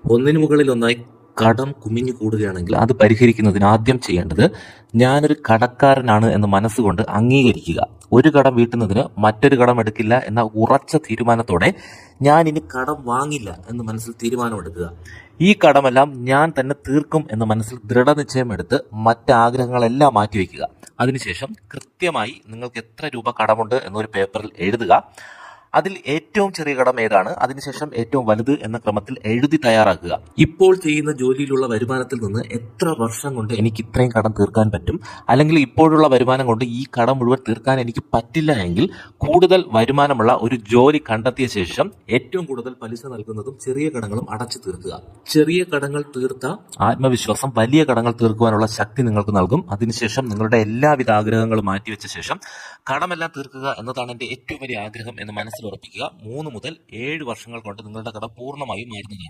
ഒന്നിനു മുകളിൽ ഒന്നായി കടം കുമിഞ്ഞു കൂടുകയാണെങ്കിൽ അത് പരിഹരിക്കുന്നതിന് ആദ്യം ചെയ്യേണ്ടത് ഞാനൊരു കടക്കാരനാണ് എന്ന് മനസ്സുകൊണ്ട് അംഗീകരിക്കുക. ഒരു കടം വീട്ടുന്നതിന് മറ്റൊരു കടം എടുക്കില്ല എന്ന ഉറച്ച തീരുമാനത്തോടെ ഞാൻ ഇനി കടം വാങ്ങില്ല എന്ന് മനസ്സിൽ തീരുമാനമെടുക്കുക. ഈ കടമെല്ലാം ഞാൻ തന്നെ തീർക്കും എന്ന മനസ്സിൽ ദൃഢനിശ്ചയമെടുത്ത് മറ്റാഗ്രഹങ്ങളെല്ലാം മാറ്റിവെക്കുക. അതിനുശേഷം കൃത്യമായി നിങ്ങൾക്ക് എത്ര രൂപ കടമുണ്ട് എന്നൊരു പേപ്പറിൽ എഴുതുക. അതിൽ ഏറ്റവും ചെറിയ കടം ഏതാണ്, അതിനുശേഷം ഏറ്റവും വലുത് എന്ന ക്രമത്തിൽ എഴുതി തയ്യാറാക്കുക. ഇപ്പോൾ ചെയ്യുന്ന ജോലിയിലുള്ള വരുമാനത്തിൽ നിന്ന് എത്ര വർഷം കൊണ്ട് എനിക്ക് ഇത്രയും കടം തീർക്കാൻ പറ്റും, അല്ലെങ്കിൽ ഇപ്പോഴുള്ള വരുമാനം കൊണ്ട് ഈ കടം മുഴുവൻ തീർക്കാൻ എനിക്ക് പറ്റില്ല എങ്കിൽ കൂടുതൽ വരുമാനമുള്ള ഒരു ജോലി കണ്ടെത്തിയ ശേഷം ഏറ്റവും കൂടുതൽ പലിശ നൽകുന്നതും ചെറിയ കടങ്ങളും അടച്ചു തീർക്കുക. ചെറിയ കടങ്ങൾ തീർത്ത ആത്മവിശ്വാസം വലിയ കടങ്ങൾ തീർക്കുവാനുള്ള ശക്തി നിങ്ങൾക്ക് നൽകും. അതിനുശേഷം നിങ്ങളുടെ എല്ലാവിധ ആഗ്രഹങ്ങളും മാറ്റിവെച്ച ശേഷം കടമെല്ലാം തീർക്കുക എന്നതാണ് എൻ്റെ ഏറ്റവും വലിയ ആഗ്രഹം എന്ന് മനസ്സിൽ ഉറപ്പിക്കുക. 3 മുതൽ 7 വർഷങ്ങൾ കൊണ്ട് നിങ്ങളുടെ കടം പൂർണ്ണമായും മാറുന്നതാണ്.